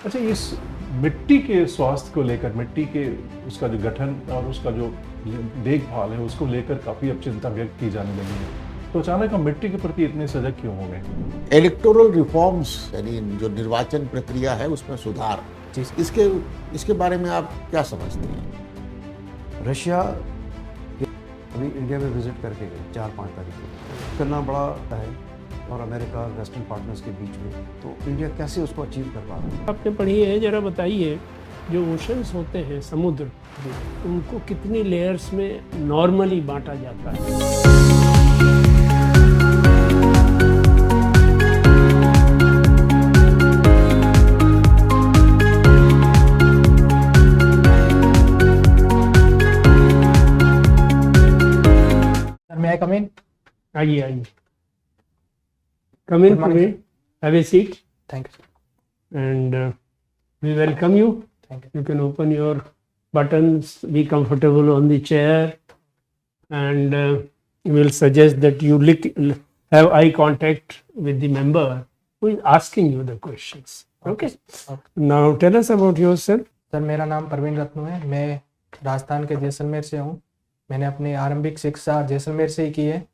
अच्छा, इस मिट्टी के स्वास्थ्य को लेकर, मिट्टी के उसका जो गठन और उसका जो देखभाल है, उसको लेकर काफ़ी अब चिंता व्यक्त की जाने लगी है। तो अचानक हम मिट्टी के प्रति इतने सजग क्यों हो गए? इलेक्टोरल रिफॉर्म्स यानी जो निर्वाचन प्रक्रिया है उसमें सुधार, इसके इसके बारे में आप क्या समझते हैं? रशिया अभी इंडिया में विजिट करके गए 4-5 तारीख को। करना बड़ा है और अमेरिका वेस्टर्न पार्टनर्स के बीच में, तो इंडिया कैसे उसको अचीव कर पा रहा है? आपने पढ़ी है, जरा बताइए, जो ओशंस होते हैं, समुद्र, उनको कितनी लेयर्स में नॉर्मली बांटा जाता है? May I come in? आइए आइए, come in, Good morning, please have a seat Thank you. And we welcome you. Thank you. You can open your buttons, be comfortable on the chair, and we'll suggest that you have eye contact with the member who is asking you the questions. Okay. Now tell us about yourself. Sir, मेरा नाम परवीन रत्नू है. मैं राजस्थान के जैसलमेर से हूँ. मैंने अपनी आरंभिक शिक्षा जैसलमेर से ही की है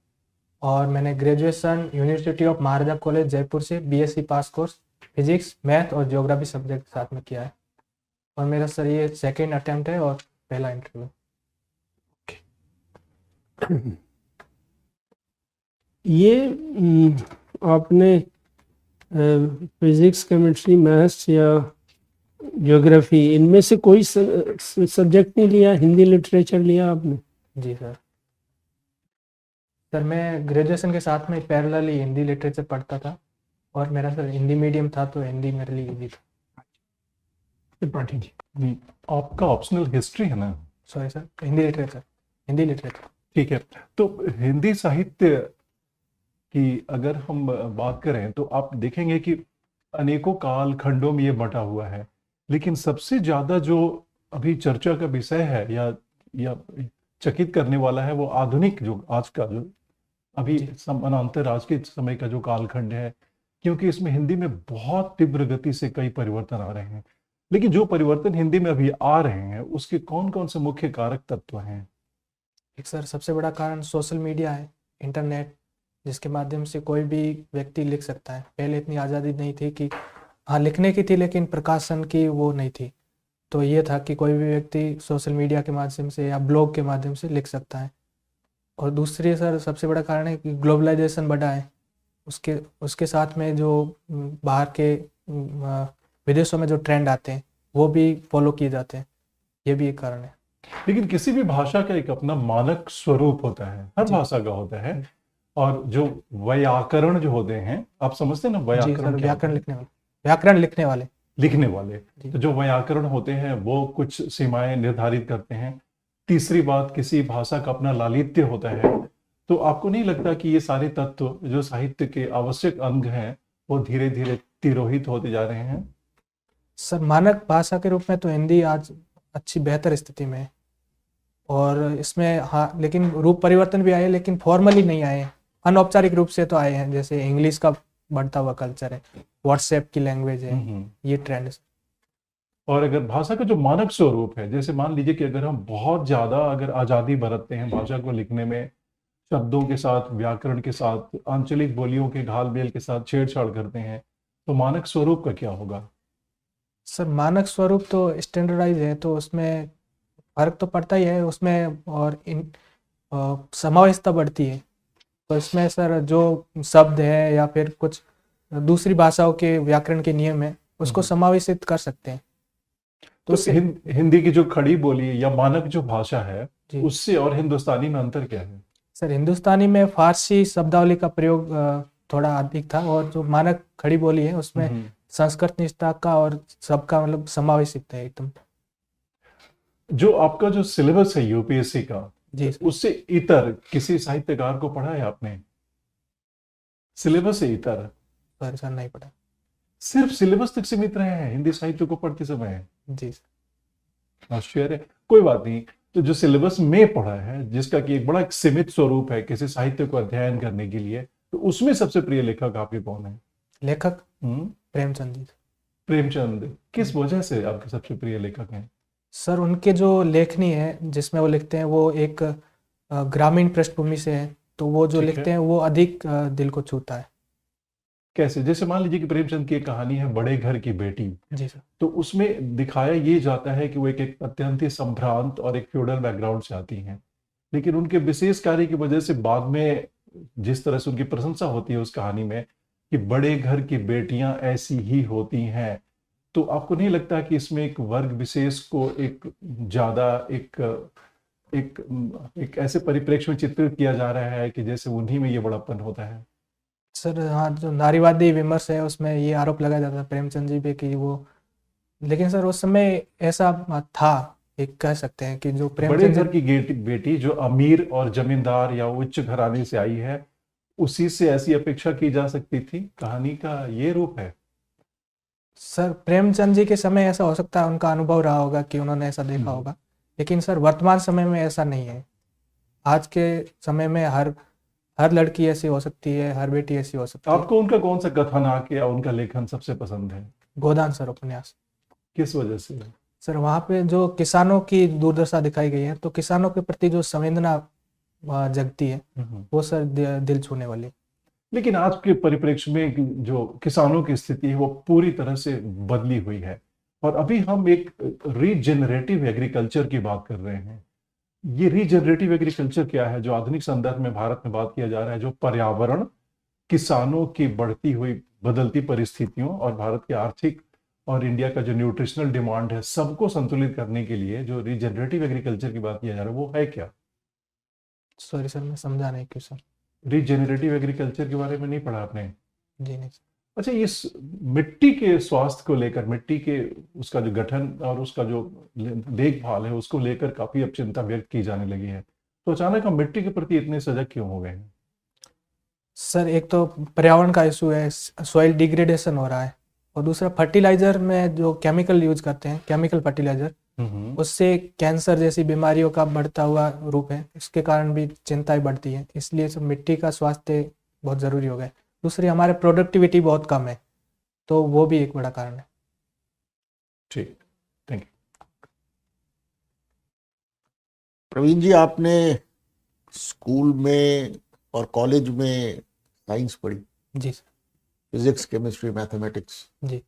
और मैंने graduation university of Maharaja college Jaipur से BSc pass course physics, math और ज्योग्राफी सब्जेक्ट साथ में किया है. और मेरा सर ये सेकेंड अटेम्प्ट है और पहला इंटरव्यू. ये आपने फिजिक्स, केमिस्ट्री, मैथ्स या ज्योग्राफी, इनमें से कोई सब्जेक्ट नहीं लिया? हिंदी लिटरेचर लिया आपने? जी सर. सर, मैं ग्रेजुएशन के साथ में पैरेलल ही हिंदी लिटरेचर पढ़ता था और मेरा सर हिंदी मीडियम था तो हिंदी मेरे लिए इजी था. त्रिपाठी जी, आपका ऑप्शनल हिस्ट्री है ना? Sorry sir, Hindi literature. ठीक है, तो हिंदी साहित्य की अगर हम बात करें तो आप देखेंगे कि अनेकों काल खंडों में ये बटा हुआ है, लेकिन सबसे ज्यादा जो अभी चर्चा का विषय है या चकित करने वाला है, वो आधुनिक जो आज का जो अभी समानांतर आज के समय का जो कालखंड है, क्योंकि इसमें हिंदी में बहुत तीव्र गति से कई परिवर्तन आ रहे हैं. लेकिन जो परिवर्तन हिंदी में अभी आ रहे हैं, उसके कौन कौन से मुख्य कारक तत्व हैं? एक सर सबसे बड़ा कारण सोशल मीडिया है, इंटरनेट, जिसके माध्यम से कोई भी व्यक्ति लिख सकता है. पहले इतनी आज़ादी नहीं थी कि हाँ लिखने की थी लेकिन प्रकाशन की वो नहीं थी. तो ये था कि कोई भी व्यक्ति सोशल मीडिया के माध्यम से या ब्लॉग के माध्यम से लिख सकता है. और दूसरी सर सबसे बड़ा कारण है कि ग्लोबलाइजेशन बढ़ा है. उसके साथ में जो बाहर के विदेशों में जो ट्रेंड आते हैं वो भी फॉलो किए जाते हैं. ये भी एक कारण है. लेकिन किसी भी भाषा का एक अपना मानक स्वरूप होता है, हर भाषा का होता है. और जो व्याकरण जो होते हैं, आप समझते हैं ना व्याकरण? व्याकरण लिखने वाले. तो जो व्याकरण होते हैं वो कुछ सीमाएं निर्धारित करते हैं. तीसरी बात, किसी भाषा का अपना लालित्य होता है. तो आपको नहीं लगता कि ये सारे तत्व जो साहित्य के आवश्यक अंग हैं, वो धीरे धीरे तिरोहित होते जा रहे हैं? सर, मानक भाषा के रूप में तो हिंदी आज अच्छी बेहतर स्थिति में है और इसमें हाँ, लेकिन रूप परिवर्तन भी आए, लेकिन फॉर्मली नहीं आए, अनौपचारिक रूप से तो आए हैं. जैसे इंग्लिश का बढ़ता हुआ कल्चर है, व्हाट्सएप की लैंग्वेज है, ये ट्रेंड है. और अगर भाषा का जो मानक स्वरूप है, जैसे मान लीजिए कि अगर हम बहुत ज्यादा अगर आजादी बरतते हैं भाषा को लिखने में, शब्दों के साथ, व्याकरण के साथ, आंचलिक बोलियों के घाल मेल के साथ छेड़छाड़ करते हैं, तो मानक स्वरूप का क्या होगा? सर, मानक स्वरूप तो स्टैंडर्डाइज है तो उसमें फर्क तो पड़ता ही है उसमें, और समावेशिता बढ़ती है. तो इसमें सर जो शब्द है या फिर कुछ दूसरी भाषाओं के व्याकरण के नियम है उसको समावेशित कर सकते हैं. तो हिंदी की जो खड़ी बोली या मानक जो भाषा है, जी. उससे और हिंदुस्तानी में अंतर क्या है? सर, हिंदुस्तानी में फारसी शब्दावली का प्रयोग थोड़ा अधिक था और जो मानक खड़ी बोली है उसमें संस्कृत निष्ठा का और सबका मतलब समावेशित है एकदम. जो आपका जो सिलेबस है यूपीएससी का, जी, उससे इतर किसी साहित्यकार को पढ़ा है आपने? सिलेबस से इतर? सर नहीं पढ़ा. सिर्फ सिलेबस तक सीमित रहे हैं हिंदी साहित्य को पढ़ते समय? जी. आश्चर्य है. कोई बात नहीं. तो जो सिलेबस में पढ़ा है, जिसका कि एक बड़ा एक सीमित स्वरूप है किसी साहित्य को अध्ययन करने के लिए, तो उसमें सबसे प्रिय लेखक आपके कौन है? लेखक प्रेमचंद जी. प्रेमचंद किस वजह से आपके सबसे प्रिय लेखक हैं? सर उनके जो लेखनी है जिसमें वो लिखते हैं वो एक ग्रामीण पृष्ठभूमि से है, तो वो जो ठीक लिखते है। हैं वो अधिक दिल को छूता है। कैसे? जैसे मान लीजिए कि प्रेमचंद की एक कहानी है बड़े घर की बेटी, जी सर। तो उसमें दिखाया ये जाता है कि वो एक अत्यंत ही संभ्रांत और एक फ्यूडल बैकग्राउंड से आती हैं, लेकिन उनके विशेष कार्य की वजह से बाद में जिस तरह से उनकी प्रशंसा होती है उस कहानी में कि बड़े घर की बेटियां ऐसी ही होती हैं, तो आपको नहीं लगता कि इसमें एक वर्ग विशेष को एक ज्यादा एक एक ऐसे परिप्रेक्ष्य में चित्रित किया जा रहा है कि जैसे उन्हीं में ये बड़ापन होता है? सर हाँ, जो नारीवादी विमर्श है उसमें ये आरोप लगाया जाता है प्रेमचंद जी पे कि वो, लेकिन सर उस समय ऐसा था, एक कह सकते हैं कि जो बड़े प्रेमचंद घर की बेटी जो अमीर और जमींदार या उच्च घराने से आई है, उसी से ऐसी अपेक्षा की जा सकती थी। कहानी का ये रूप है। सर प्रेमचंद जी के समय ऐसा हो सकता है, उनका अनुभव रहा होगा कि उन्होंने ऐसा देखा होगा, लेकिन सर वर्तमान समय में ऐसा नहीं है। आज के समय में हर लड़की ऐसी हो सकती है, हर बेटी ऐसी हो सकती है। आपको उनका कौन सा कथानक या उनका लेखन सबसे पसंद है? गोदान सर उपन्यास। किस वजह से? सर वहाँ पे जो किसानों की दुर्दशा दिखाई गई है, तो किसानों के प्रति जो संवेदना जगती है वो सर दिल छूने वाली। लेकिन आज के परिप्रेक्ष्य में जो किसानों की स्थिति है वो पूरी तरह से बदली हुई है, और अभी हम एक रीजेनरेटिव एग्रीकल्चर की बात कर रहे हैं। ये रीजेनरेटिव एग्रीकल्चर क्या है जो आधुनिक संदर्भ में भारत में बात किया जा रहा है, जो पर्यावरण, किसानों की बढ़ती हुई बदलती परिस्थितियों और भारत के आर्थिक और इंडिया का जो न्यूट्रिशनल डिमांड है, सबको संतुलित करने के लिए जो रीजेनरेटिव एग्रीकल्चर की बात किया जा रहा है वो है क्या? सॉरी सर, मैं समझा नहीं क्यों सर। रीजेनरेटिव एग्रीकल्चर के बारे में नहीं पढ़ा आपने? जी नहीं सर। अच्छा, ये मिट्टी के स्वास्थ्य को लेकर, मिट्टी के उसका जो गठन और उसका जो देखभाल है उसको लेकर काफी अब चिंता व्यक्त की जाने लगी है, तो अचानक हम मिट्टी के प्रति इतने सजग क्यों हो गए हैं? सर एक तो पर्यावरण का इशू है, सॉइल डिग्रेडेशन हो रहा है, और दूसरा फर्टिलाइजर में जो केमिकल यूज करते हैं, केमिकल फर्टिलाइजर, उससे कैंसर जैसी बीमारियों का बढ़ता हुआ रूप है, इसके कारण भी चिंताएं बढ़ती है। इसलिए सब मिट्टी का स्वास्थ्य बहुत ज़रूरी हो गया है। दूसरी हमारे प्रोडक्टिविटी बहुत कम है, तो वो भी एक बड़ा कारण है। ठीक, थैंक यू। प्रवीण जी, आपने स्कूल में और कॉलेज में साइंस पढ़ी? जी सर। फिजिक्स, केमिस्ट्री, मैथमेटिक्स, जी।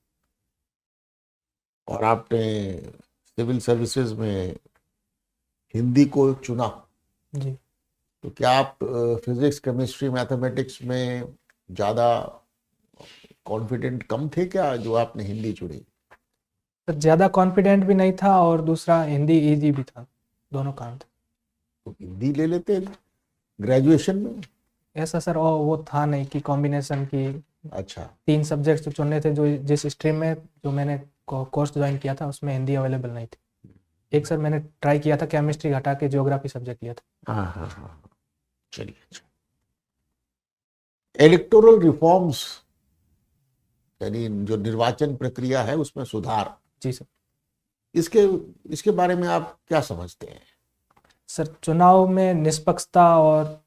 और आपने सिविल सर्विसेज में हिंदी को चुना, जी। तो क्या आप फिजिक्स, केमिस्ट्री, मैथमेटिक्स में ज़्यादा कॉन्फिडेंट कम थे क्या जो आपने हिंदी चुनी? सर ज़्यादा कॉन्फिडेंट भी नहीं था, और दूसरा हिंदी इजी भी था, दोनों कारण थे। तो हिंदी ले लेते ग्रेजुएशन में। ऐसा सर वो था नहीं कि कॉम्बिनेशन की अच्छा, 3 सब्जेक्ट्स चुनने थे, जो जिस स्ट्रीम में जो मैंने कोर्स ज्वाइन किया था उसमें हिंदी अवेलेबल नहीं थी। एक सर मैंने ट्राई किया था, केमिस्ट्री घटा के ज्योग्राफी सब्जेक्ट लिया था। हाँ हाँ हाँ, चलिए। अच्छा, इलेक्टोरल रिफॉर्म्स यानी जो निर्वाचन प्रक्रिया है उसमें सुधार, जी सर। इसके बारे में आप क्या समझते हैं? सर चुनाव में निष्पक्षता और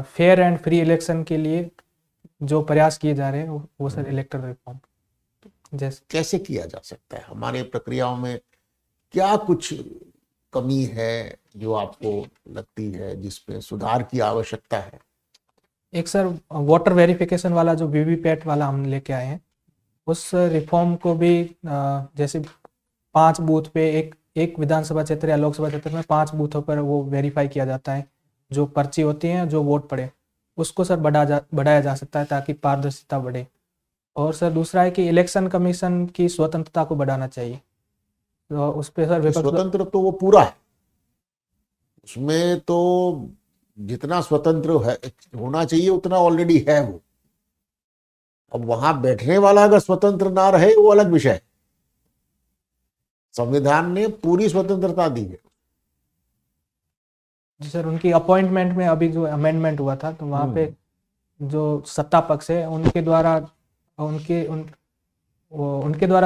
फेयर एंड फ्री इलेक्शन के लिए जो प्रयास किए जा रहे हैं वो सर इलेक्टोरल रिफॉर्म जैसे। कैसे किया जा सकता है? हमारे प्रक्रियाओं में क्या कुछ कमी है जो आपको लगती है जिसपे सुधार की आवश्यकता है? एक सर वोटर वेरिफिकेशन वाला जो वीवीपैट वाला हम लेके आए हैं, उस रिफॉर्म को भी जैसे 5 बूथ पे एक विधानसभा क्षेत्र या लोकसभा क्षेत्र में 5 बूथों पर वो वेरीफाई किया जाता है, जो पर्ची होती है, जो वोट पड़े, उसको सर बढ़ाया जा सकता है ताकि पारदर्शिता बढ़े। और सर दूसरा है कि इलेक्शन कमीशन की स्वतंत्रता को बढ़ाना चाहिए, तो उस पर सर स्वतंत्र तो वो पूरा है, उसमें तो जितना स्वतंत्र है होना चाहिए उतना ऑलरेडी है वो। अब वहां बैठने वाला अगर स्वतंत्र ना रहे वो अलग विषय है। संविधान ने पूरी स्वतंत्रता दी है। जी सर, उनकी अपॉइंटमेंट में अभी जो अमेंडमेंट हुआ था, तो वहाँ पे जो सत्ता पक्ष है उनके द्वारा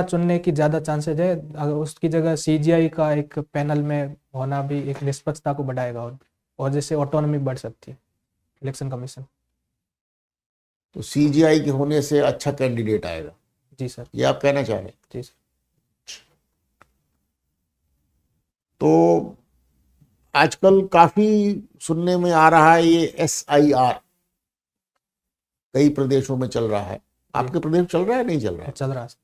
चुनने की ज़्यादा चांसेज है। अगर उसकी जगह सीजीआई का एक पैनल में होना भी एक निष्पक्षता को बढ़ाएगा, और जैसे ऑटोनॉमी बढ़ सकती है इलेक्शन कमीशन। तो सीजीआई के होने से अच्छा कैंडिडेट आएगा। जी सर। ये आप कहना चाह रहे हैं? जी सर। तो आजकल काफी सुनने में आ रहा है ये SIR कई प्रदेशों में चल रहा है। आपके प्रदेश चल रहा है, नहीं चल रहा है? चल रहा है सर।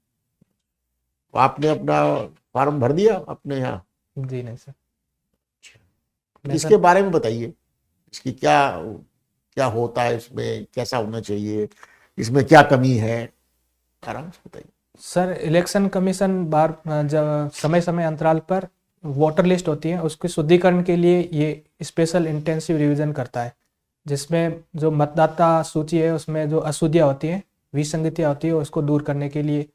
तो आपने अपना फॉर्म भर दिया अपने यहाँ? जी नहीं सर। मैं इसके सर बारे में बताइए, इसकी क्या क्या होता है, इसमें कैसा होना चाहिए, इसमें क्या कमी है, आराम से बताइए। सर इलेक्शन कमीशन बार जब समय समय अंतराल पर वोटर लिस्ट होती है उसके शुद्धिकरण के लिए ये स्पेशल इंटेंसिव रिवीजन करता है, जिसमें जो मतदाता सूची है उसमें जो अशुद्धियाँ होती हैं, विसंगतियाँ होती है, उसको दूर करने के लिए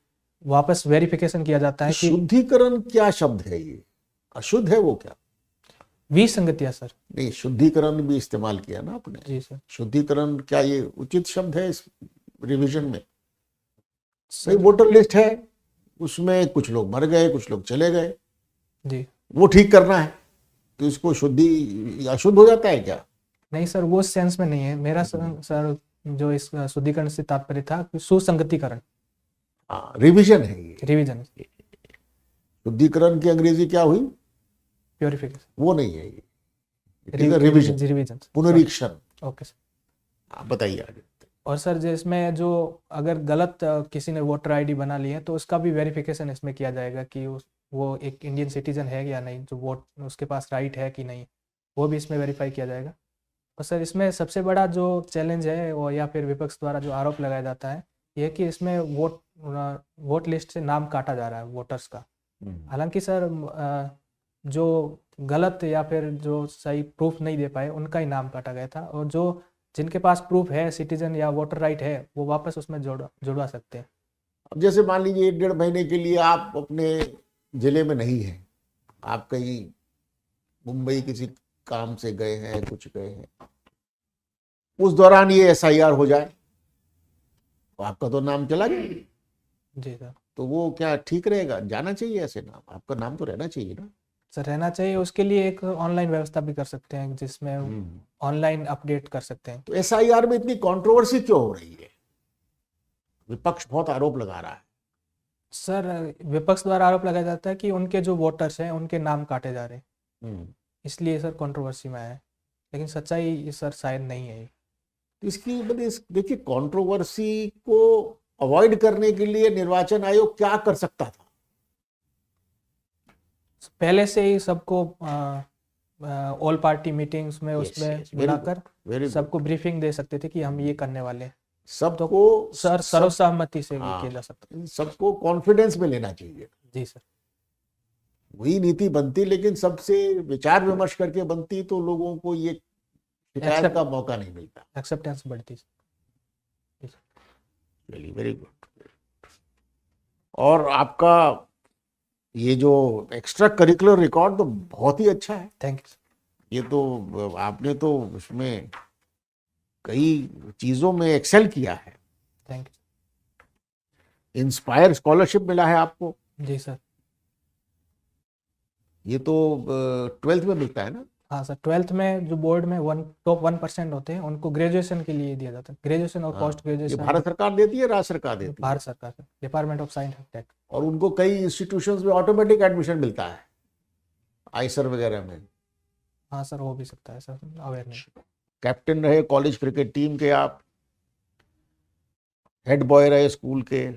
वापस वेरिफिकेशन किया जाता है कि शुद्धिकरण क्या शब्द है ये? अशुद्ध है वो क्या? विसंगतियाँ सर। नहीं, शुद्धिकरण भी इस्तेमाल किया ना आपने। जी सर। शुद्धिकरण क्या ये उचित शब्द है इस रिवीजन में? भाई वोटर लिस्ट है, उसमें कुछ लोग मर गए, कुछ लोग चले गए, जी वो ठीक करना है, तो इसको शुद्धि अशुद्ध हो जाता है क्या? नहीं सर, वो सेंस में नहीं है मेरा सर जो इस शुद्धिकरण से तात्पर्य था कि सुसंगतिकरण, हाँ, रिवीजन है ये। रिवीजन, शुद्धिकरण की अंग्रेजी क्या हुई? प्योरिफिकेशन, वो नहीं है ये, रिवीजन, रिवीजन। पुनरीक्षण। Okay sir. आप बताइए आगे। और सर जिसमें जो अगर गलत किसी ने वोटर आईडी बना ली है तो उसका भी वेरिफिकेशन इसमें किया जाएगा कि वो एक इंडियन सिटीजन है या नहीं, जो वोट उसके पास राइट है कि नहीं, वो भी इसमें वेरीफाई किया जाएगा। और सर इसमें सबसे बड़ा जो चैलेंज है वो या फिर विपक्ष द्वारा जो आरोप लगाया जाता है ये कि इसमें वोट लिस्ट से नाम काटा जा रहा है वोटर्स का। हालांकि सर जो गलत या फिर जो सही प्रूफ नहीं दे पाए उनका ही नाम काटा गया था, और जो जिनके पास प्रूफ है, सिटीजन या वोटर राइट है, वो वापस उसमें जुड़वा सकते हैं। अब जैसे मान लीजिए 1-1.5 महीने के लिए आप अपने जिले में नहीं हैं, आप कहीं मुंबई किसी काम से गए हैं, कुछ गए हैं, उस दौरान ये SIR हो जाए तो आपका तो नाम चला गया। जी सर। तो वो क्या ठीक रहेगा? जाना चाहिए ऐसे नाम? आपका नाम तो रहना चाहिए ना। सर रहना चाहिए, उसके लिए एक ऑनलाइन व्यवस्था भी कर सकते हैं जिसमें ऑनलाइन अपडेट कर सकते हैं। तो SIR में इतनी कंट्रोवर्सी क्यों हो रही है? विपक्ष बहुत आरोप लगा रहा है। सर विपक्ष द्वारा आरोप लगाया जाता है कि उनके जो वोटर्स हैं उनके नाम काटे जा रहे हैं, इसलिए सर कंट्रोवर्सी में आया है, लेकिन सच्चाई सर शायद नहीं है। तो इसकी देखिए, कंट्रोवर्सी को अवॉइड करने के लिए निर्वाचन आयोग क्या कर सकता था? पहले से ही सबको ऑल पार्टी मीटिंग्स में उसमें बुलाकर सबको ब्रीफिंग दे सकते थे कि हम ये करने वाले हैं। सबको सर सर्वसहमति से किया जा सकता है। सबको कॉन्फिडेंस में लेना चाहिए। जी सर। वही नीति बनती, लेकिन सबसे विचार विमर्श करके बनती तो लोगों को ये शिकायत का मौका नहीं मिलता, एक्सेप्टेंस बढ़ती। चलिए, वेरी गुड। और आपका ये जो एक्स्ट्रा करिकुलर रिकॉर्ड तो बहुत ही अच्छा है। Thank you. ये तो आपने तो उसमें कई चीजों में एक्सेल किया है। थैंक इंस्पायर स्कॉलरशिप मिला है आपको। यू। जी सर। ये तो 12th में मिलता है ना? हाँ सर, 12th में जो बोर्ड में टॉप 1% होते हैं उनको ग्रेजुएशन के लिए दिया जाता है, ग्रेजुएशन और पोस्ट ये ग्रेजुएशन। भारत सरकार देती है, राज्य सरकार देती है? भारत सरकार, department of science and tech. और उनको कई इंस्टीट्यूशंस में ऑटोमेटिक एडमिशन मिलता है, आईसर वगैरह में। हाँ सर, हो भी सकता है सर, अवेयर नहीं। कैप्टन रहे कॉलेज क्रिकेट टीम के आप, हेड बॉय रहे स्कूल के,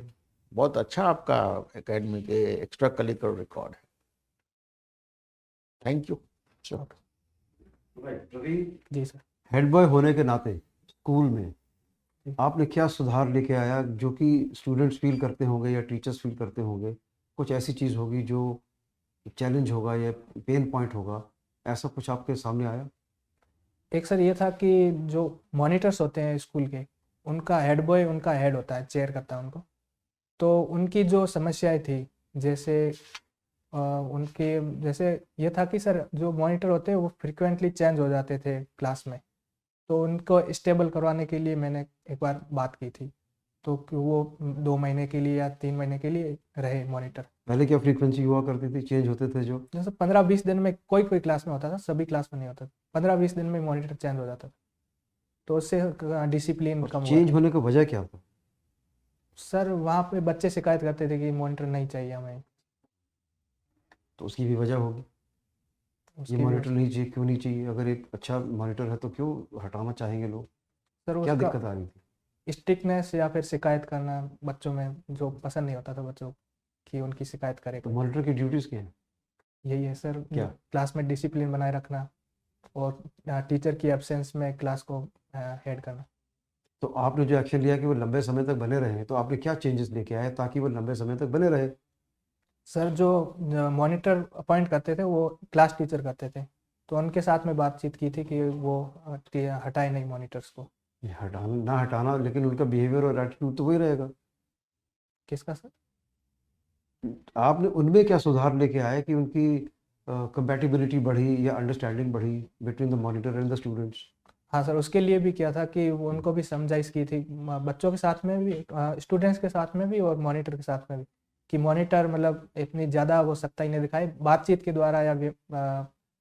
बहुत अच्छा आपका एकेडमी के एक्स्ट्रा करिकुलर रिकॉर्ड है। Thank you. जी सर। हेड बॉय होने के नाते स्कूल में आपने क्या सुधार लेके आया जो कि स्टूडेंट्स फील करते होंगे या टीचर्स फील करते होंगे? कुछ ऐसी चीज़ होगी जो चैलेंज होगा या पेन पॉइंट होगा, ऐसा कुछ आपके सामने आया? एक सर ये था कि जो मॉनिटर्स होते हैं स्कूल के, उनका हेड बॉय उनका हेड होता है, चेयर करता है उनको, तो उनकी जो समस्याएं थी, जैसे उनके जैसे ये था कि सर जो मॉनिटर होते हैं वो फ्रिक्वेंटली चेंज हो जाते थे क्लास में, तो उनको स्टेबल करवाने के लिए मैंने एक बार बात की थी, तो कि वो 2 महीने के लिए या 3 महीने के लिए रहे मॉनिटर। पहले क्या फ्रीक्वेंसी हुआ करती थी, चेंज होते थे जो? जैसे 15-20 दिन में कोई क्लास में होता था, सभी क्लास में नहीं होता था, 15-20 दिन में मॉनिटर चेंज हो जाता था, तो उससे डिसिप्लिन कम हुआ। चेंज होने की वजह क्या था? सर वहाँ पे बच्चे शिकायत करते थे कि मॉनिटर नहीं चाहिए हमें। तो उसकी भी वजह होगी, ये उसकी भी मॉनिटर नहीं चाहिए, क्यों नहीं चाहिए? अगर एक अच्छा मॉनिटर है तो क्यों हटाना चाहेंगे लोग? सर क्या उसका दिक्कत आ रही थी? स्ट्रिक्टनेस या फिर शिकायत करना बच्चों में जो पसंद नहीं होता था बच्चों कि उनकी शिकायत करे तो कोई। मॉनिटर की ड्यूटीज़ क्या है? यही है सर, क्या? क्लास में डिसिप्लिन बनाए रखना और टीचर की एब्सेंस में क्लास को हेड करना। तो आपने जो एक्शन लिया कि वो लंबे समय तक बने रहे, तो आपने क्या चेंजेस लेके आए ताकि वो लंबे समय तक बने रहे? सर जो मॉनिटर अपॉइंट करते थे वो क्लास टीचर करते थे, तो उनके साथ में बातचीत की थी कि वो हटाए नहीं मॉनिटर्स को। ये हटाना ना हटाना, लेकिन उनका बिहेवियर और एटीट्यूड तो वही रहेगा। किसका सर? आपने उनमें क्या सुधार लेके आए कि उनकी कंपैटिबिलिटी बढ़ी या अंडरस्टैंडिंग बढ़ी between the monitor and the students? हाँ सर, उसके लिए भी किया था कि वो उनको भी समझाइश की थी, बच्चों के साथ में भी, स्टूडेंट्स के साथ में भी और मॉनिटर के साथ में भी, कि मॉनिटर मतलब इतनी ज़्यादा वो सख्ताई नहीं दिखाए, बातचीत के द्वारा या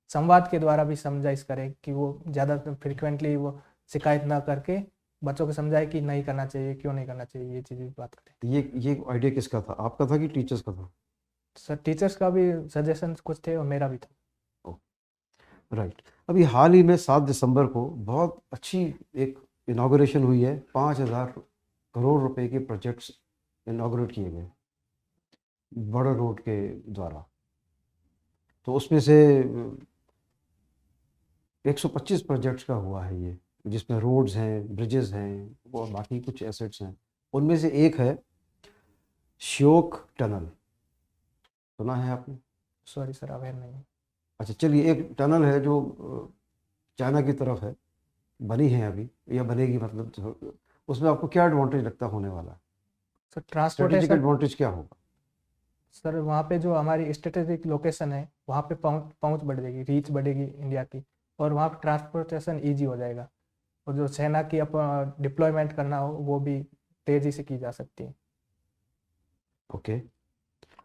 संवाद के द्वारा भी समझाइश करे कि वो ज़्यादा फ्रिक्वेंटली वो शिकायत ना करके बच्चों को समझाए कि नहीं करना चाहिए, क्यों नहीं करना चाहिए, ये चीज़ भी बात करें। तो ये आइडिया किसका था, आपका था कि टीचर्स का था? सर टीचर्स का भी सजेशन कुछ थे और मेरा भी था। राइट। अभी हाल ही में 7 दिसंबर को बहुत अच्छी एक इनाग्रेशन हुई है, 5,000 करोड़ रुपए के प्रोजेक्ट्स इनाग्रेट किए गए बड़ा रोड के द्वारा। तो उसमें से 125 प्रोजेक्ट्स का हुआ है ये, जिसमें रोड्स हैं, ब्रिजेस हैं और बाकी कुछ एसेट्स हैं। उनमें से एक है श्योक टनल, सुना है आपने? सॉरी सर, अवेयर नहीं हूँ। अच्छा चलिए, एक टनल है जो चाइना की तरफ है, बनी है अभी या बनेगी, मतलब उसमें आपको क्या एडवांटेज लगता होने वाला है? सर स्ट्रेटेजिक ट्रांसपोर्टेशन, एडवांटेज क्या होगा? सर वहाँ पे जो हमारी स्ट्रेटेजिक लोकेशन है वहाँ पे पहुँच पहुँच बढ़ जाएगी, रीच बढ़ेगी इंडिया की, और वहाँ पे ट्रांसपोर्टेशन ईजी हो जाएगा, और जो सेना की डिप्लॉयमेंट करना हो वो भी तेज़ी से की जा सकती है। ओके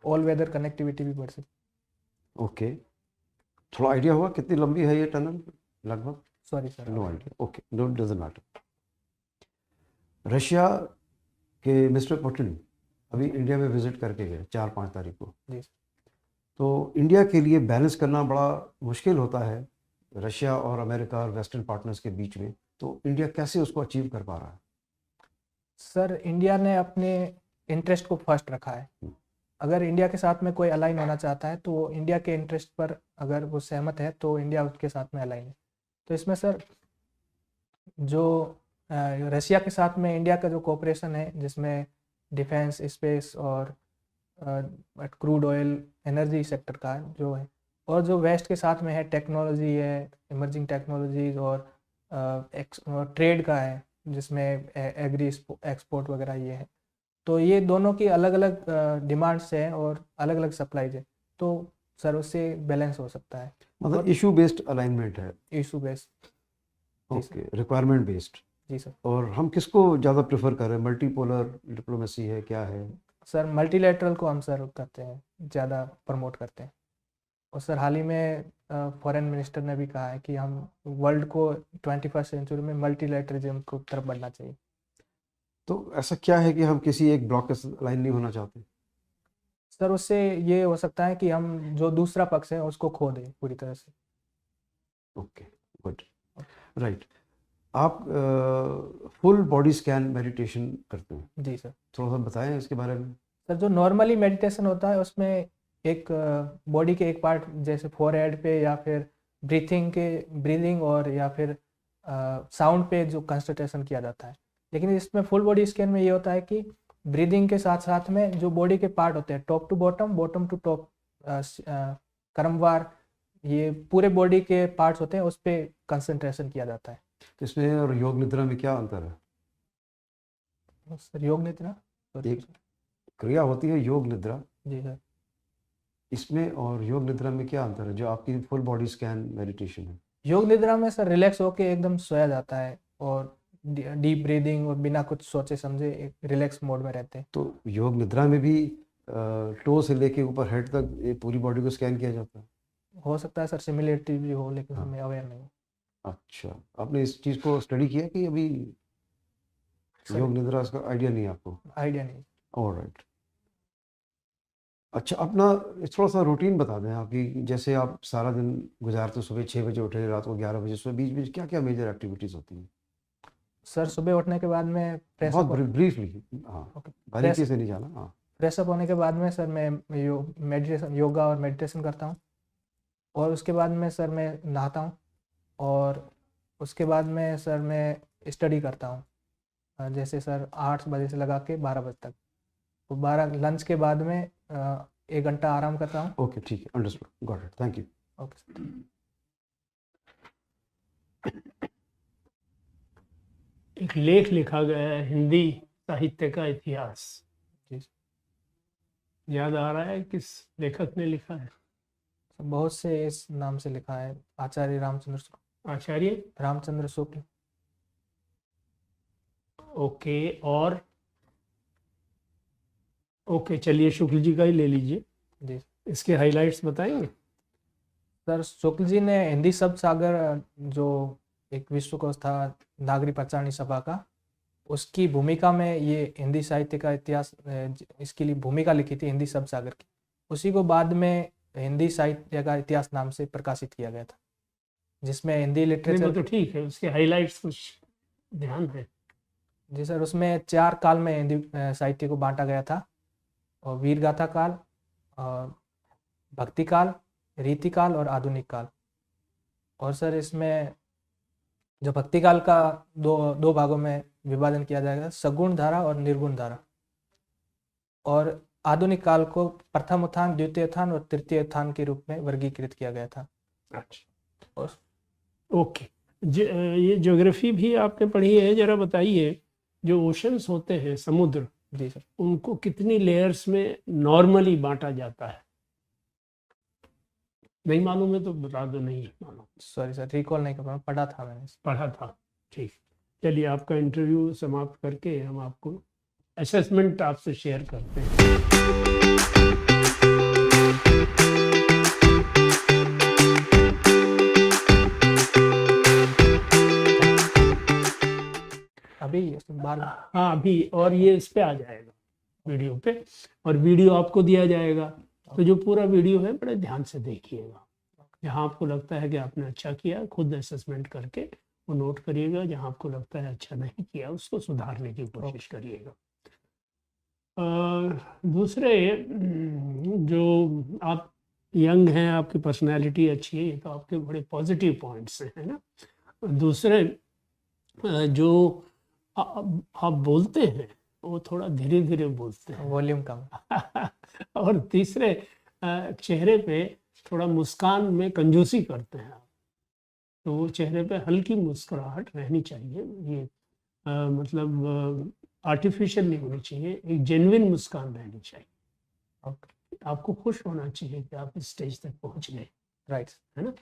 ऑल वेदर कनेक्टिविटी भी बढ़ सकती ओके। थोड़ा आइडिया होगा कितनी लंबी है ये टनल लगभग? है। Sorry sir, no idea, okay, no doesn't matter. Russia के मिस्टर पुतिन अभी इंडिया में विजिट करके गए 4-5 तारीख को। जी सर। तो इंडिया के लिए बैलेंस करना बड़ा मुश्किल होता है रशिया और अमेरिका और वेस्टर्न पार्टनर्स के बीच में, तो इंडिया कैसे उसको अचीव कर पा रहा है? सर इंडिया ने अपने इंटरेस्ट को फर्स्ट रखा है। अगर इंडिया के साथ में कोई अलाइन होना चाहता है तो वो इंडिया के इंटरेस्ट पर अगर वो सहमत है तो इंडिया उसके साथ में अलाइन है। तो इसमें सर जो रशिया के साथ में इंडिया का जो कोऑपरेशन है, जिसमें डिफेंस, स्पेस और क्रूड ऑयल, एनर्जी सेक्टर का जो है, और जो वेस्ट के साथ में है टेक्नोलॉजी है, इमर्जिंग टेक्नोलॉजीज और ट्रेड का है, जिसमें एग्री एक्सपोर्ट वगैरह ये है। तो ये दोनों की अलग अलग डिमांड्स हैं और अलग अलग सप्लाईज है, तो सर उससे बैलेंस हो सकता है। मतलब इशू बेस्ड अलाइनमेंट है? Issue based. जी सर। Okay, requirement based. जी सर। और हम किसको ज़्यादा प्रेफर कर रहे हैं, मल्टीपोलर डिप्लोमेसी है, क्या है? सर मल्टीलेटरल को हम सर करते हैं, ज़्यादा प्रमोट करते हैं। और सर हाल ही में फॉरेन मिनिस्टर ने भी कहा है कि हम वर्ल्ड को 21st सेंचुरी में मल्टीलेटरिज्म को तरफ बढ़ना चाहिए। तो ऐसा क्या है कि हम किसी एक ब्लॉक के साथ अलाइन नहीं होना चाहते? सर उससे ये हो सकता है कि हम जो दूसरा पक्ष है उसको खो दें पूरी तरह से। Okay, good, right. आप फुल बॉडी स्कैन मेडिटेशन करते हैं, जी सर। थोड़ा सा बताएं इसके बारे में। सर जो नॉर्मली मेडिटेशन होता है उसमें एक बॉडी के एक पार्ट जैसे फोरहेड पे या फिर ब्रीदिंग और या फिर साउंड पे जो कंसंट्रेशन किया जाता है, लेकिन इसमें फुल बॉडी स्कैन में ये होता है कि ब्रीदिंग के साथ साथ में जो बॉडी के पार्ट होते हैं, top to bottom, bottom to top, क्रमवार ये पूरे बॉडी के पार्ट्स होते हैं, उस पर कंसंट्रेशन किया जाता है। तो इसमें और योग निद्रा में क्या अंतर है? सर योग निद्रा, एक क्रिया होती है योग निद्रा, जी सर। इसमें और योग निद्रा में क्या अंतर है जो आपकी फुल बॉडी स्कैन मेडिटेशन है? योग निद्रा में सर रिलैक्स होके एकदम सोया जाता है और डीप ब्रीदिंग और बिना कुछ सोचे समझे एक रिलैक्स मोड में रहते हैं। तो योग निद्रा में भी टो से लेके ऊपर हेड तक ये पूरी बॉडी को स्कैन किया जाता है? हो सकता है सर सिमिलरिटी भी हो, लेकिन हाँ। हमें अवेयर नहीं। अच्छा, आपने इस चीज़ को स्टडी किया कि अभी? योग निद्रा इसका आइडिया नहीं है आपको? आइडिया नहीं। ऑलराइट। अच्छा, अपना थोड़ा सा रूटीन बता दें आपकी, जैसे आप सारा दिन गुजारते हो, सुबह 6 बजे उठे, रात को 11 बजे सोए, बीच बीच क्या क्या मेजर एक्टिविटीज़ होती हैं? सर सुबह उठने के बाद में फ्रेश बहुत अप ब्रीफली, हाँ, ओके बारीकी से नहीं जाना। हाँ, फ्रेश अप होने के बाद में सर मैं मेडिटेशन, योगा और मेडिटेशन करता हूँ। और उसके बाद में सर मैं नहाता हूँ। और उसके बाद में सर मैं स्टडी करता हूँ। जैसे सर 8 बजे से लगा के 12 बजे तक। तो 12 लंच के बाद में 1 घंटा आराम करता हूँ। ओके, ठीक है, understood, got it, thank you. Okay sir. एक लेख लिखा गया है, हिंदी साहित्य का इतिहास। जी याद आ रहा है किस लेखक ने लिखा है? सर, बहुत से इस नाम से लिखा है, आचार्य आचार्य रामचंद्र शुक्ल। ओके, और ओके, चलिए शुक्ल जी का ही ले लीजिए। जी इसके हाइलाइट्स बताएंगे? सर, शुक्ल जी ने हिंदी शब्द सागर, जो एक विश्वकोश था नागरी पचानी सभा का, उसकी भूमिका में ये हिंदी साहित्य का इतिहास, इसके लिए भूमिका लिखी थी हिंदी शब्द सागर की। उसी को बाद में हिंदी साहित्य का इतिहास नाम से प्रकाशित किया गया था, जिसमें हिंदी नहीं, वो लिटरेचर। तो ठीक है, उसके हाइलाइट्स कुछ ध्यान है? जी सर, उसमें 4 काल में हिंदी साहित्य को बांटा गया था। और वीर गाथा काल, और भक्ति काल, रीति काल और आधुनिक काल। और सर इसमें जो भक्ति काल का दो भागों में विभाजन किया जाएगा, सगुण धारा और निर्गुण धारा। और आधुनिक काल को प्रथम उत्थान, द्वितीय उत्थान और तृतीय उत्थान के रूप में वर्गीकृत किया गया था। अच्छा, ओके। ये ज्योग्राफी भी आपने पढ़ी है, जरा बताइए, जो ओशंस होते हैं, समुद्र, जी सर। उनको कितनी लेयर्स में नॉर्मली बांटा जाता है? नहीं मालूम है तो बता दो। नहीं मालूम, सॉरी सर, रिकॉल नहीं कर पा रहा हूँ, पढ़ा था मैंने। पढ़ा था, ठीक। चलिए, आपका इंटरव्यू समाप्त करके हम आपको असेसमेंट आपसे शेयर करते हैं। अभी बाल हाँ, अभी, और ये इस पे आ जाएगा, वीडियो पे, और वीडियो आपको दिया जाएगा। तो जो पूरा वीडियो है बड़े ध्यान से देखिएगा। जहाँ आपको लगता है कि आपने अच्छा किया, खुद असेसमेंट करके वो नोट करिएगा। जहाँ आपको लगता है अच्छा नहीं किया, उसको सुधारने की कोशिश करिएगा। दूसरे, जो आप यंग हैं, आपकी पर्सनैलिटी अच्छी है, ये तो आपके बड़े पॉजिटिव पॉइंट्स हैं, है ना। दूसरे, जो आप बोलते हैं वो थोड़ा धीरे धीरे बोलते हैं, वॉल्यूम कम। और तीसरे, चेहरे पे थोड़ा मुस्कान में कंजूसी करते हैं आप। तो वो चेहरे पे हल्की मुस्कुराहट रहनी चाहिए। ये मतलब आर्टिफिशियल नहीं होनी चाहिए, एक जेन्युइन मुस्कान रहनी चाहिए। आपको खुश होना चाहिए कि आप इस स्टेज तक पहुंच गए, राइट, है ना।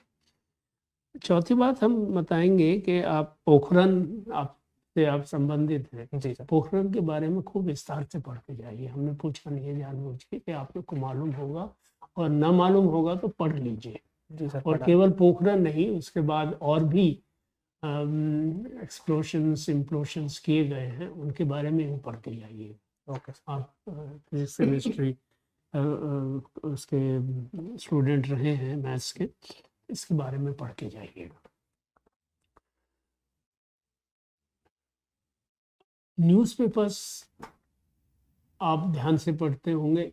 चौथी बात हम बताएंगे कि आप पोखरन, आपसे आप संबंधित हैं, जी सर। पोखरन के बारे में खूब विस्तार से पढ़ के जाइए। हमने पूछा नहीं है जानबूझ के, कि आप लोग को मालूम होगा, और ना मालूम होगा तो पढ़ लीजिए। जी सर, और पढ़ा। केवल पोखरन नहीं, उसके बाद और भी एक्सप्लोशंस, इम्प्लोशंस किए गए हैं, उनके बारे में भी पढ़ के जाइए। Okay sir. आप फिजिक्स, केमिस्ट्री उसके स्टूडेंट रहे हैं, मैथ्स के, इसके बारे में पढ़ के जाइएगा। न्यूज़पेपर्स आप ध्यान से पढ़ते होंगे,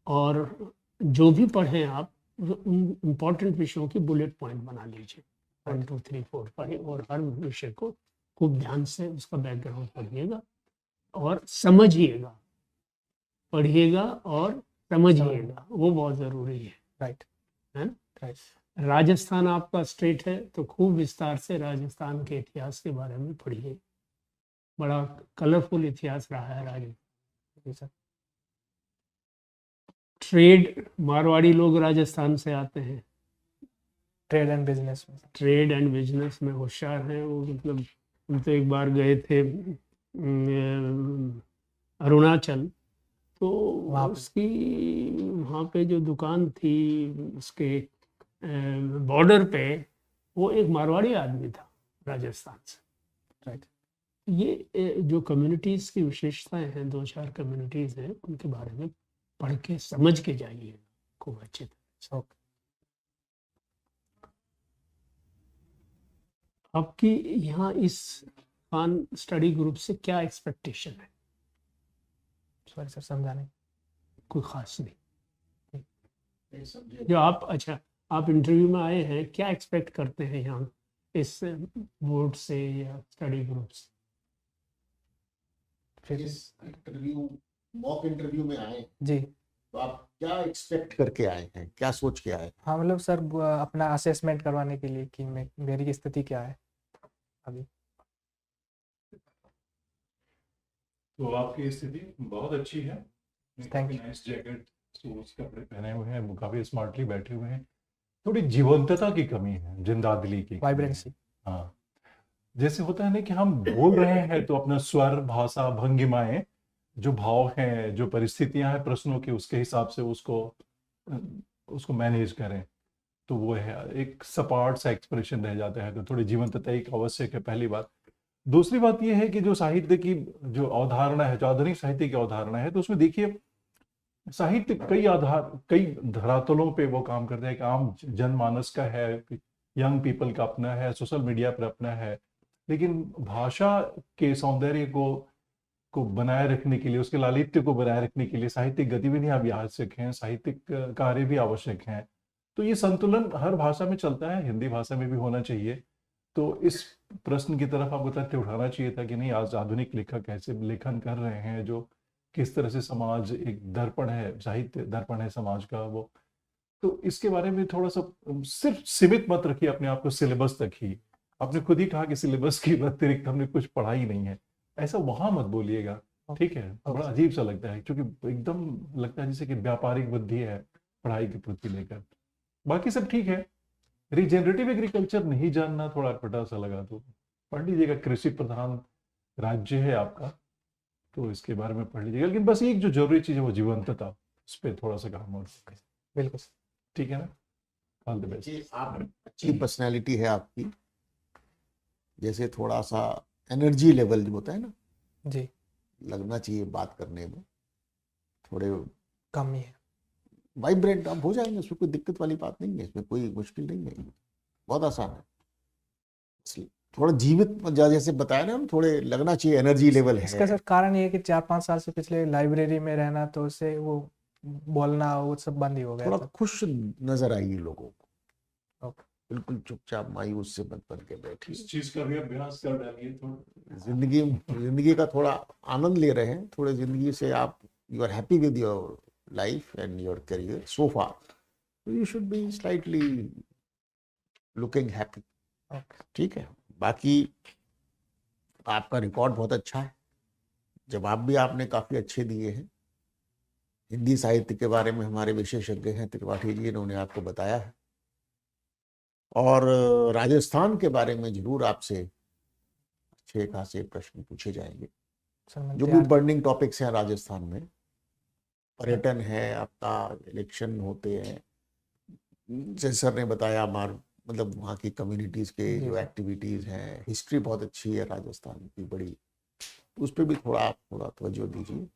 और जो भी पढ़ें आप, उन इम्पोर्टेंट विषयों की बुलेट पॉइंट बना लीजिए, 1 2 3 4 5, और हर विषय को खूब ध्यान से उसका बैकग्राउंड पढ़िएगा और समझिएगा। पढ़िएगा और समझिएगा, वो बहुत ज़रूरी है, राइट, है ना। राइट। राजस्थान आपका स्टेट है, तो खूब विस्तार से राजस्थान के इतिहास के बारे में पढ़िए। बड़ा कलरफुल इतिहास रहा है राजस्थान। जी सर। ट्रेड, मारवाड़ी लोग राजस्थान से आते हैं, ट्रेड एंड बिजनेस में। ट्रेड एंड बिजनेस में होशियार हैं वो। मतलब हम तो एक बार गए थे अरुणाचल, तो उसकी वहाँ पे जो दुकान थी, उसके बॉर्डर पे, वो एक मारवाड़ी आदमी था राजस्थान से। राइट। ये जो कम्युनिटीज़ की विशेषताएं हैं, 2-4 कम्युनिटीज़ हैं, उनके बारे में पढ़ के समझ के जाइए खूब अच्छे तरह से। ओके। आपकी यहाँ इस खान स्टडी ग्रुप से क्या एक्सपेक्टेशन है? सॉरी सर, समझा नहीं। कोई ख़ास नहीं। जो आप अच्छा आप इंटरव्यू में आए हैं, क्या एक्सपेक्ट करते हैं यहाँ इस बोर्ड से या स्टडी ग्रुप से? फिर इस इंटरव्यू मॉक इंटरव्यू में आए जी, तो आप क्या एक्सपेक्ट करके आए हैं, क्या सोच के आए हैं? हाँ मतलब सर अपना असेसमेंट करवाने के लिए कि मेरी स्थिति क्या है अभी। तो आपकी स्थिति बहुत अच्छी है। Thank you. Nice jacket, suits, कपड़े पहने हुए हैं, काफी स्मार्टली बैठे हुए हैं। थोड़ी जीवंतता की कमी है, जिंदादिली की कमी है। वाइब्रेंसी। हाँ, जैसे होता है ना कि हम बोल रहे हैं तो अपना स्वर, भाषा, भंगिमाएं, जो भाव हैं, जो परिस्थितियां हैं प्रश्नों की, उसके हिसाब से उसको मैनेज करें, तो वो है एक सपाट सा एक्सप्रेशन रह जाता है। तो थोड़ी जीवंतता एक आवश्यक है, पहली बात। दूसरी बात यह है कि जो साहित्य की जो अवधारणा है, जो आधुनिक साहित्य की अवधारणा है, तो उसमें देखिए साहित्य कई धरातलों पे वो काम करता है कि आम जनमानस का है, यंग पीपल का अपना है, सोशल मीडिया पर अपना है, लेकिन भाषा के सौंदर्य को बनाए रखने के लिए, उसके लालित्य को बनाए रखने के लिए साहित्यिक गतिविधियां भी आवश्यक हैं, साहित्यिक कार्य भी आवश्यक हैं। तो ये संतुलन हर भाषा में चलता है, हिंदी भाषा में भी होना चाहिए। तो इस प्रश्न की तरफ आपको तथ्य उठाना चाहिए था कि नहीं, आज आधुनिक लेखक ऐसे लेखन कर रहे हैं जो किस तरह से समाज एक दर्पण है, साहित्य दर्पण है समाज का वो। तो इसके बारे में थोड़ा सा सिर्फ सीमित मत रखिए अपने आप को सिलेबस तक ही। आपने खुद ही कहा कि सिलेबस के अतिरिक्त हमने कुछ पढ़ा ही नहीं है, ऐसा वहां मत बोलिएगा, ठीक है? बड़ा अजीब सा लगता है, क्योंकि एकदम लगता है जैसे कि व्यापारिक बुद्धि है पढ़ाई के प्रति लेकर। बाकी सब ठीक है। रिजेनरेटिव एग्रीकल्चर नहीं जानना थोड़ा अटपटा सा लगा तो पढ़ लीजिएगा, कृषि प्रधान राज्य है आपका, तो इसके बारे में पढ़ लीजिएगा। लेकिन बस एक जो जरूरी चीज है वो जीवंतता, उस पर थोड़ा सा काम और, बिल्कुल। ठीक है ना? All the best. देखिए, आप अच्छी पर्सनैलिटी है आपकी, जैसे थोड़ा सा एनर्जी लेवल जो होता है ना, जी, लगना चाहिए बात करने में, थोड़े कम ही है। वाइब्रेंट आप हो जाएंगे, उसमें कोई दिक्कत वाली बात नहीं है, इसमें कोई मुश्किल नहीं है, बहुत आसान है। इसलिए थोड़ा जीवित जैसे बताया ना, थोड़े लगना चाहिए एनर्जी लेवल है। इसका सर कारण ये है कि 4-5 साल से पिछले लाइब्रेरी में रहना, तो उससे वो बोलना वो सब बंद ही हो गया थोड़ा था। खुश नजर आइए लोगों को, ओके। बिल्कुल चुपचाप मायूस से मत बन के बैठिए। इस चीज का भी अभ्यास कर डालिए थोड़ा। जिंदगी का थोड़ा आनंद ले रहे हैं, थोड़े जिंदगी से आप, you are happy with your life and your career so far, you should be slightly looking happy, okay. ठीक है? बाकी आपका रिकॉर्ड बहुत अच्छा है, जवाब भी आपने काफी अच्छे दिए हैं। हिंदी साहित्य के बारे में हमारे विशेषज्ञ हैं त्रिपाठी जी, इन्होंने आपको बताया है। और राजस्थान के बारे में जरूर आपसे अच्छे खासे प्रश्न पूछे जाएंगे, सर मैं जो भी तैयार। बर्निंग टॉपिक्स हैं राजस्थान में। पर्यटन है आपका, इलेक्शन होते हैं, जैसे सर ने बताया, मतलब वहाँ की कम्युनिटीज़ के जी जो सर। एक्टिविटीज़ हैं, हिस्ट्री बहुत अच्छी है राजस्थान की बड़ी, उस पर भी थोड़ा तवज्जो दीजिए।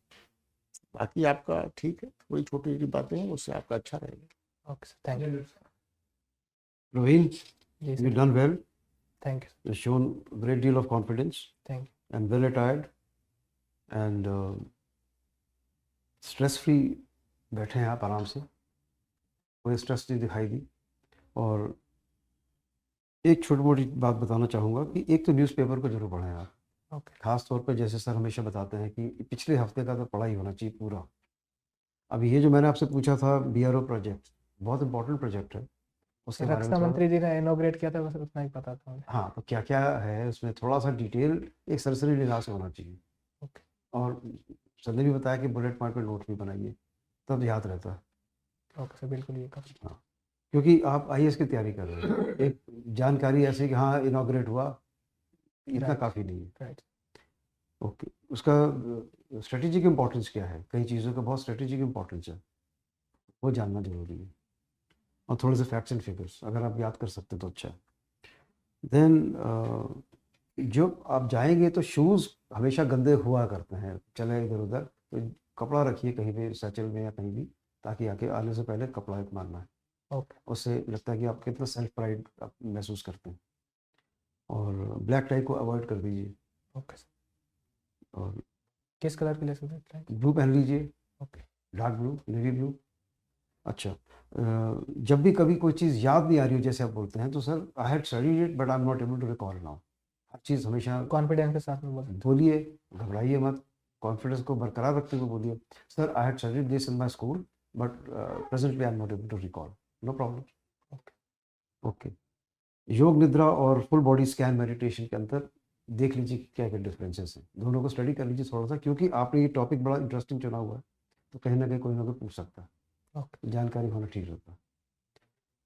बाकी आपका ठीक है, थोड़ी छोटी छोटी बातें हैं, उससे आपका अच्छा रहेगा। Okay sir, thank you. Praveen, ji you've sir, done well. Thank you. You've shown a great deal of confidence thank you. and well attired and stress free बैठे हैं आप आराम से, कोई स्ट्रेस नहीं दिखाई दी। और एक छोटी मोटी बात बताना चाहूँगा कि एक तो न्यूज़पेपर को जरूर पढ़ें आप, ओके। खास तौर पे जैसे सर हमेशा बताते हैं कि पिछले हफ्ते का तो पढ़ा ही होना चाहिए पूरा। अब ये जो मैंने आपसे पूछा था BRO प्रोजेक्ट, बहुत इंपॉर्टेंट प्रोजेक्ट है, उसके बारे में रक्षा थोड़ा, मंत्री जी ने इनोग्रेट किया था, बस उतना ही पता था मुझे। हाँ, तो क्या क्या है उसमें थोड़ा सा डिटेल एक सरसरी निगाह से होना चाहिए। ओके। और सर ने भी बताया कि बुलेट पॉइंट पे नोट भी बनाइए, तब याद रहता है। ओके सर, बिल्कुल ये कर। हाँ, क्योंकि आप IAS की तैयारी कर रहे हैं, एक जानकारी ऐसी कि हाँ इनॉग्रेट हुआ, इतना Right. काफ़ी नहीं है। राइट। ओके, उसका स्ट्रेटेजिक इम्पोर्टेंस क्या है, कई चीज़ों का बहुत स्ट्रेटेजिक इम्पोर्टेंस है, वो जानना जरूरी है। और थोड़े से फैक्ट्स एंड फिगर्स अगर आप याद कर सकते तो अच्छा है। देन जब आप जाएंगे तो शूज़ हमेशा गंदे हुआ करते हैं, चले इधर उधर, तो कपड़ा रखिए कहीं पे सैचल में या कहीं भी, ताकि आके आने से पहले कपड़ा एक मारना है। ओके। उससे लगता है कि आप कितना सेल्फ प्राइड आप महसूस करते हैं। और ब्लैक टाई को अवॉइड कर दीजिए, ओके सर। और किस कलर की ले सकते हैं? ब्लू पहन लीजिए, okay. Dark blue, navy blue. अच्छा, जब भी कभी कोई चीज़ याद नहीं आ रही हो, जैसे आप बोलते हैं, तो sir I had studied it but I am not able to recall now. हर चीज़ हमेशा कॉन्फिडेंस के साथ में बोल सकते बोलिए, घबराइए मत, कॉन्फिडेंस को बरकरार रखते हुए बोलिए, sir I had studied this in my school but presently I am not able to recall, no problem. Okay. योग निद्रा और फुल बॉडी स्कैन मेडिटेशन के अंदर देख लीजिए कि क्या क्या डिफरेंसेस हैं, दोनों को स्टडी कर लीजिए थोड़ा सा, क्योंकि आपने ये टॉपिक बड़ा इंटरेस्टिंग चुना हुआ है, तो कहीं ना कोई पूछ सकता है, ओके। जानकारी होना ठीक रहता है।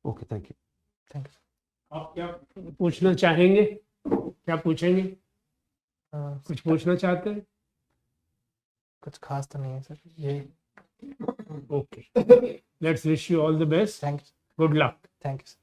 Okay, thank you. Thank you आप क्या पूछना चाहेंगे? क्या पूछेंगे? सर। कुछ पूछना चाहते हैं? कुछ खास तो नहीं है सर, ये। Okay. Let's wish you all the best. Thank Good luck. You sir.